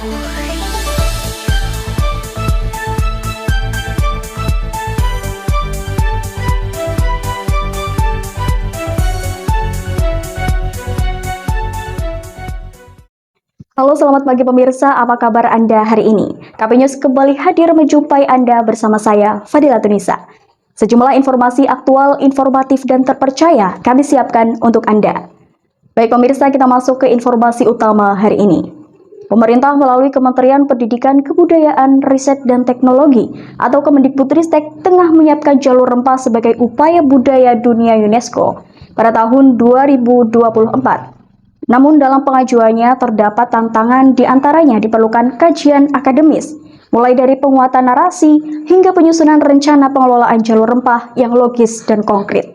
Halo, selamat pagi pemirsa, apa kabar Anda hari ini? KP News kembali hadir menjumpai Anda bersama saya, Fadila Tunisa. Sejumlah informasi aktual, informatif, dan terpercaya kami siapkan untuk Anda. Baik pemirsa, kita masuk ke informasi utama hari ini. Pemerintah melalui Kementerian Pendidikan, Kebudayaan, Riset, dan Teknologi atau Kemendikbudristek tengah menyiapkan jalur rempah sebagai upaya budaya dunia UNESCO pada tahun 2024. Namun dalam pengajuannya terdapat tantangan diantaranya diperlukan kajian akademis, mulai dari penguatan narasi hingga penyusunan rencana pengelolaan jalur rempah yang logis dan konkret.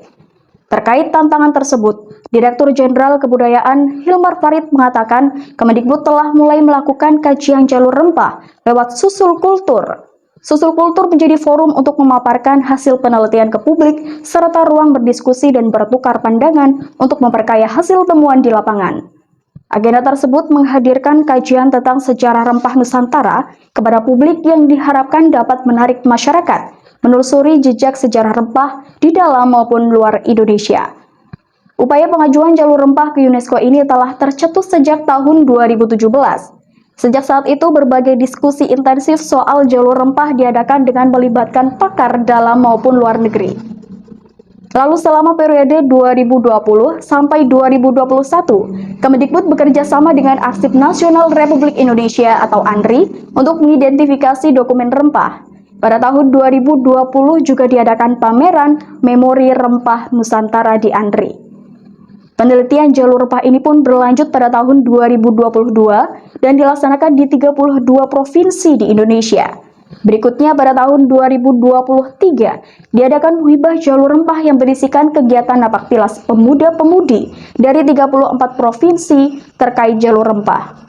Terkait tantangan tersebut, Direktur Jenderal Kebudayaan Hilmar Farid mengatakan Kemendikbud telah mulai melakukan kajian jalur rempah lewat Susul Kultur. Susul Kultur menjadi forum untuk memaparkan hasil penelitian ke publik serta ruang berdiskusi dan bertukar pandangan untuk memperkaya hasil temuan di lapangan. Agenda tersebut menghadirkan kajian tentang sejarah rempah Nusantara kepada publik yang diharapkan dapat menarik masyarakat menelusuri jejak sejarah rempah di dalam maupun luar Indonesia. Upaya pengajuan jalur rempah ke UNESCO ini telah tercetus sejak tahun 2017. Sejak saat itu, berbagai diskusi intensif soal jalur rempah diadakan dengan melibatkan pakar dalam maupun luar negeri. Lalu selama periode 2020 sampai 2021, Kemendikbud bekerja sama dengan Arsip Nasional Republik Indonesia atau ANRI untuk mengidentifikasi dokumen rempah. Pada tahun 2020 juga diadakan pameran Memori Rempah Nusantara di ANRI. Penelitian jalur rempah ini pun berlanjut pada tahun 2022 dan dilaksanakan di 32 provinsi di Indonesia. Berikutnya pada tahun 2023 diadakan Muhibah Jalur Rempah yang berisikan kegiatan napaktilas pemuda-pemudi dari 34 provinsi terkait jalur rempah.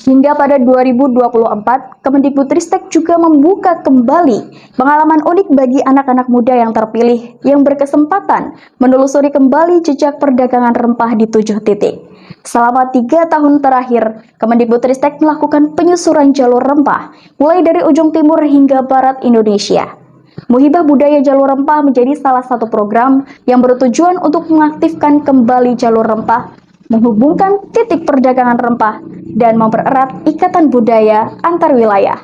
Hingga pada 2024, Kemendikbudristek juga membuka kembali pengalaman unik bagi anak-anak muda yang terpilih yang berkesempatan menelusuri kembali jejak perdagangan rempah di 7 titik. Selama 3 tahun terakhir, Kemendikbudristek melakukan penyusuran jalur rempah, mulai dari ujung timur hingga barat Indonesia. Muhibah Budaya Jalur Rempah menjadi salah satu program yang bertujuan untuk mengaktifkan kembali jalur rempah, menghubungkan titik perdagangan rempah, dan mempererat ikatan budaya antar wilayah.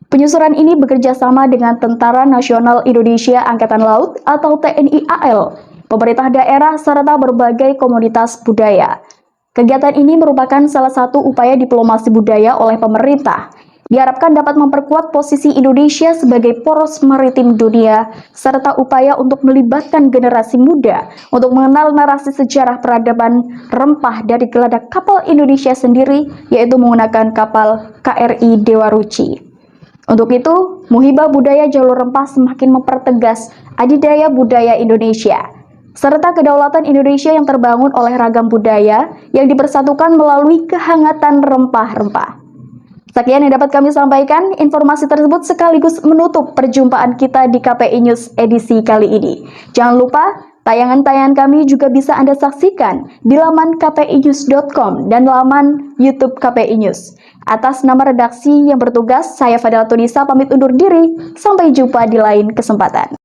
Penyusuran ini bekerja sama dengan Tentara Nasional Indonesia Angkatan Laut atau TNI AL, pemerintah daerah, serta berbagai komunitas budaya. Kegiatan ini merupakan salah satu upaya diplomasi budaya oleh pemerintah. Diharapkan dapat memperkuat posisi Indonesia sebagai poros maritim dunia, serta upaya untuk melibatkan generasi muda untuk mengenal narasi sejarah peradaban rempah dari geladak kapal Indonesia sendiri, yaitu menggunakan kapal KRI Dewa Ruci. Untuk itu, Muhibah Budaya Jalur Rempah semakin mempertegas adidaya budaya Indonesia, serta kedaulatan Indonesia yang terbangun oleh ragam budaya yang dipersatukan melalui kehangatan rempah-rempah. Sekian yang dapat kami sampaikan, informasi tersebut sekaligus menutup perjumpaan kita di KPI News edisi kali ini. Jangan lupa, tayangan-tayangan kami juga bisa Anda saksikan di laman kpinews.com dan laman YouTube KPI News. Atas nama redaksi yang bertugas, saya Fadila Tunisa pamit undur diri, sampai jumpa di lain kesempatan.